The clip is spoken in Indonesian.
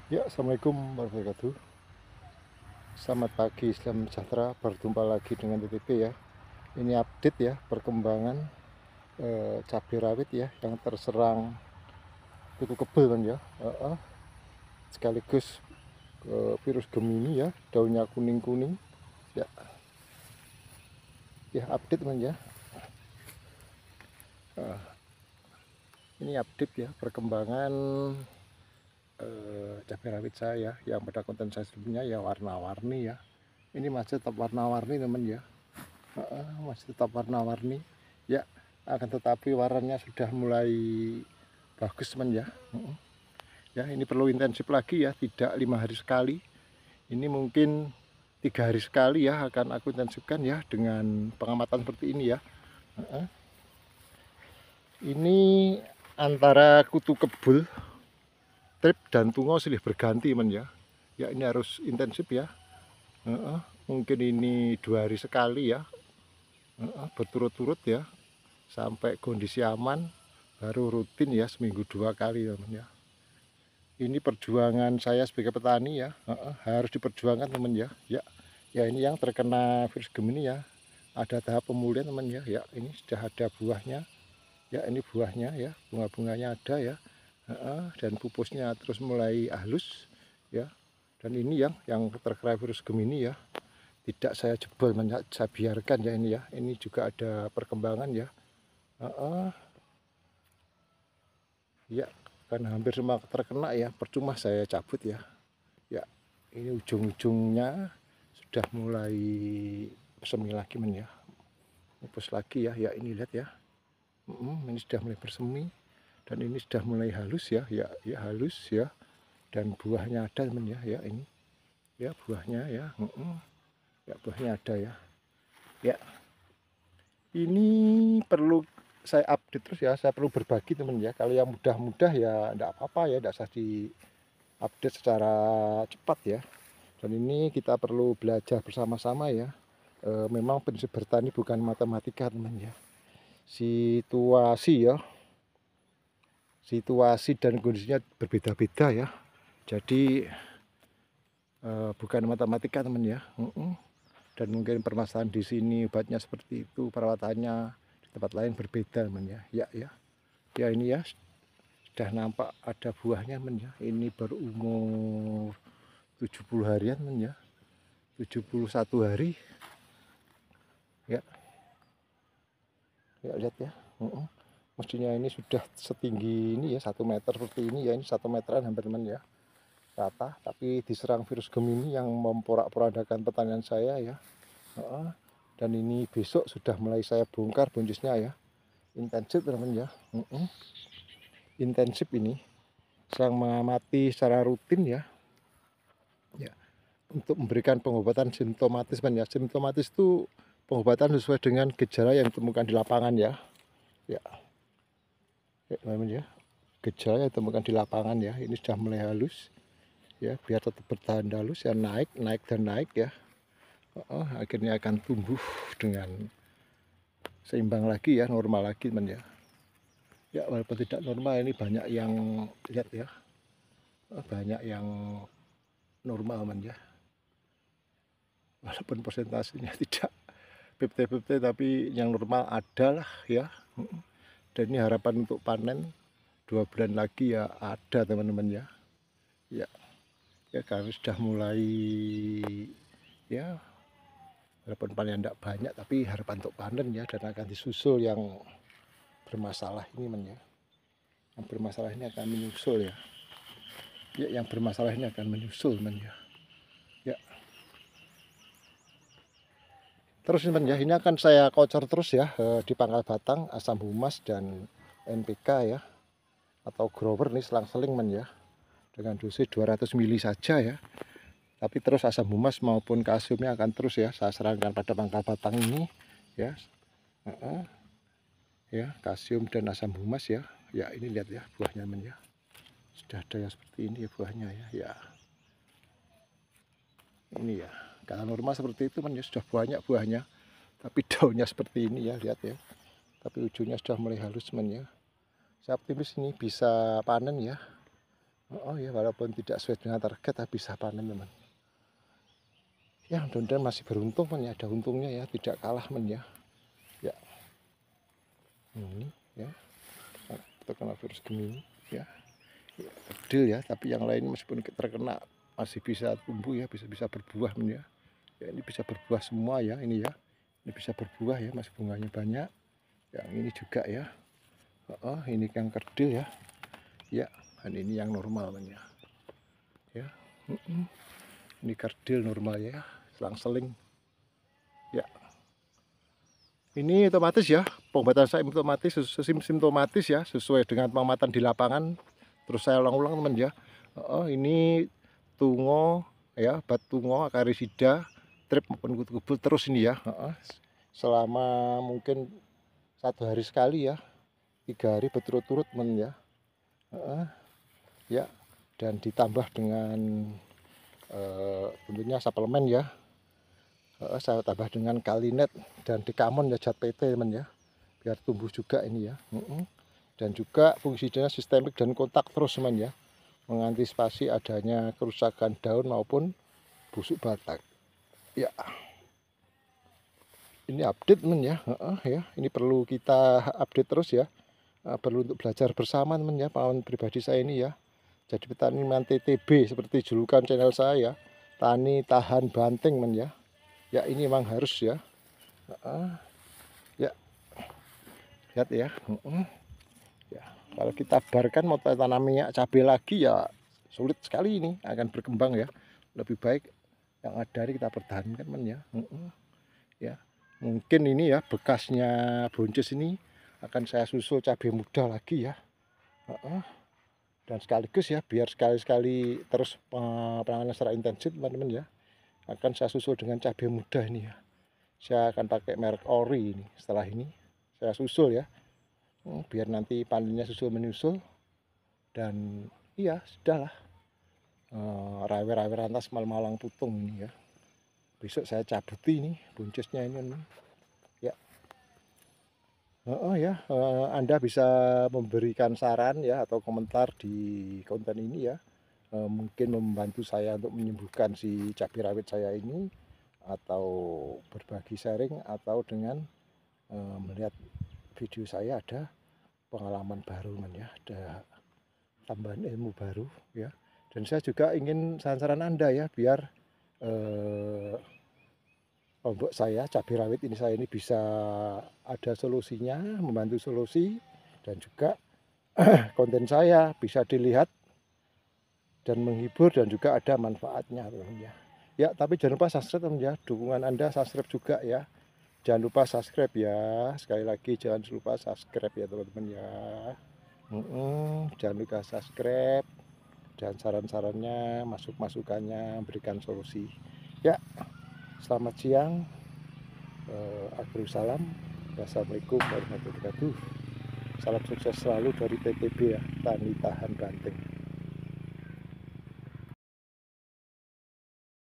Ya, Assalamualaikum warahmatullahi wabarakatuh. Selamat pagi, salam sejahtera. Berjumpa lagi dengan TTP ya. Ini update ya perkembangan cabai rawit ya yang terserang kutu kebel kan ya. Sekaligus virus Gemini ya, daunnya kuning-kuning. Ya, ya update kan ya. Ini update ya perkembangan cabai rawit saya yang pada konten saya sebelumnya ya warna-warni ya. Ini masih tetap warna-warni teman ya. Masih tetap warna-warni ya, akan tetapi warnanya sudah mulai bagus teman ya. Ya, ini perlu intensif lagi ya, tidak 5 hari sekali, ini mungkin 3 hari sekali ya akan aku intensifkan ya dengan pengamatan seperti ini ya. Ini antara kutu kebul, trip dan tungau silih berganti teman ya. Ya, ini harus intensif ya. Mungkin ini 2 hari sekali ya, berturut-turut ya, sampai kondisi aman baru rutin ya seminggu 2 kali teman ya. Ini perjuangan saya sebagai petani ya, harus diperjuangkan teman ya. Ya ini yang terkena virus Gemini ya, ada tahap pemulihan teman ya. Ya ini sudah ada buahnya ya, ini buahnya ya, bunga-bunganya ada ya, dan pupusnya terus mulai halus ya. Dan ini yang terkena virus Gemini ya, tidak saya jebol, saya biarkan ya. Ini ya, ini juga ada perkembangan ya. Ya, karena hampir semua terkena ya, percuma saya cabut ya. Ya, ini ujung-ujungnya sudah mulai bersemi lagi men ya. Pupus lagi ya. Ya ini lihat ya. Ini sudah mulai bersemi dan ini sudah mulai halus ya. Ya, ya halus ya. Dan buahnya ada men ya. Ya ini. Ya buahnya ya. Ya buahnya ada ya. Ya. Ini perlu saya update terus ya, saya perlu berbagi teman ya. Kalau yang mudah-mudah ya enggak apa-apa ya, enggak usah di update secara cepat ya. Dan ini kita perlu belajar bersama-sama ya. Memang prinsip bertani bukan matematika teman ya. Situasi ya, situasi dan kondisinya berbeda-beda ya. Jadi bukan matematika teman ya. Dan mungkin permasalahan di sini obatnya seperti itu, perawatannya di tempat lain berbeda teman ya. Ya ini ya, sudah nampak ada buahnya teman ya. Ini berumur 70 harian teman ya, 71 hari ya. Ya lihat ya. Mestinya ini sudah setinggi ini ya, 1 meter seperti ini ya. Ini 1 meteran hampir teman ya, rata. Tapi diserang virus Gemini yang memporak-porandakan pertanian saya ya. Dan ini besok sudah mulai saya bongkar buncisnya ya. Intensif teman ya. Intensif ini sedang mengamati secara rutin ya. Ya, untuk memberikan pengobatan simptomatis teman ya. Simptomatis itu pengobatan sesuai dengan gejala yang ditemukan di lapangan ya. Ya teman ya, gejala yang ditemukan di lapangan ya. Ini sudah mulai halus ya, biar tetap bertahan halus ya, naik dan naik ya. Akhirnya akan tumbuh dengan seimbang lagi ya, normal lagi teman ya. Ya walaupun tidak normal, ini banyak yang lihat ya, banyak yang normal teman ya, walaupun persentasenya tidak 50-50 tapi yang normal adalah ya. Dan ini harapan untuk panen 2 bulan lagi ya ada teman-teman ya. Ya kami sudah mulai ya, walaupun panen tidak banyak tapi harapan untuk panen ya, dan akan disusul yang bermasalah ini men ya. Yang bermasalah ini akan menyusul ya. Ya yang bermasalah ini akan menyusul men ya. Ya. Terus men ya, ini akan saya kocor terus ya di pangkal batang, asam humas dan NPK ya, atau grower nih selang-seling men ya, dengan dosis 200 ml saja ya. Tapi terus asam humas maupun kalsiumnya akan terus ya saya serangkan pada pangkal batang ini ya. Ya kalsium dan asam humas ya. Ya ini lihat ya buahnya men ya, sudah ada yang seperti ini ya buahnya ya. Ya ini ya, kalau normal seperti itu men ya, sudah banyak buahnya, tapi daunnya seperti ini ya, lihat ya. Tapi ujungnya sudah mulai halus men ya. Saya optimis ini bisa panen ya. Oh ya, walaupun tidak sesuai dengan target tapi bisa panen teman. Ya mudah-mudahan masih beruntung men ya, ada untungnya ya, tidak kalah men ya. Ya ini ya, terkena virus Gemini ya, kecil ya, tapi yang lain meskipun terkena masih bisa tumbuh ya, bisa berbuah men ya. Ya ini bisa berbuah semua ya, ini ya, ini bisa berbuah ya, masih bunganya banyak. Yang ini juga ya, ini yang kerdil ya, ya, dan ini yang normal men ya. Ya, ini kerdil normal ya, selang-seling. Ya, ini otomatis ya, pengobatan saya otomatis, simptomatis ya, sesuai dengan pengamatan di lapangan. Terus saya ulang-ulang teman ya. Ini tungo ya, bat tungo, akarisida, trip maupun kutu kebul terus ini ya. Selama mungkin 1 hari sekali ya, 3 hari berturut-turut men ya. Ya, dan ditambah dengan tentunya suplemen ya. Saya tambah dengan kalinet dan dekamon ya, zat PT teman ya, biar tumbuh juga ini ya. Dan juga fungsinya sistemik dan kontak terus teman ya, mengantisipasi adanya kerusakan daun maupun busuk batang ya. Ini update teman ya, ya ini perlu kita update terus ya, perlu untuk belajar bersama teman ya, pengalaman pribadi saya ini ya. Jadi petani TTB seperti julukan channel saya, tani tahan banting men ya. Ya ini memang harus ya. Ya, lihat ya. Ya, kalau kita barkan mau tanam minyak cabai lagi ya sulit sekali, ini akan berkembang ya. Lebih baik yang ada ini kita pertahankan men ya. Ya, mungkin ini ya bekasnya buncis ini akan saya susul cabai muda lagi ya. Dan sekaligus ya, biar sekali-sekali terus penanganan secara intensif teman-teman ya, akan saya susul dengan cabai muda ini ya. Saya akan pakai merek Ori ini. Setelah ini saya susul ya, biar nanti panennya susul menyusul. Dan iya sudahlah, rawe-rawe rantas malang putung ini ya, besok saya cabuti ini buncisnya ini ya. Ya, Anda bisa memberikan saran ya atau komentar di konten ini ya, mungkin membantu saya untuk menyembuhkan si cabai rawit saya ini, atau berbagi sharing, atau dengan melihat video saya ada pengalaman baru men ya, ada tambahan ilmu baru ya. Dan saya juga ingin saran-saran Anda ya, biar kelompok saya cabai rawit ini, saya ini bisa ada solusinya, membantu solusi, dan juga konten saya bisa dilihat dan menghibur dan juga ada manfaatnya teman ya. Ya, tapi jangan lupa subscribe teman ya, dukungan Anda subscribe juga ya. Jangan lupa subscribe ya, sekali lagi jangan lupa subscribe ya teman-teman ya. Jangan lupa subscribe, dan saran-sarannya, masukannya, berikan solusi ya. Selamat siang, salam, wassalamualaikum warahmatullahi wabarakatuh. Salam sukses selalu dari TTB ya, Tani Tahan Banting.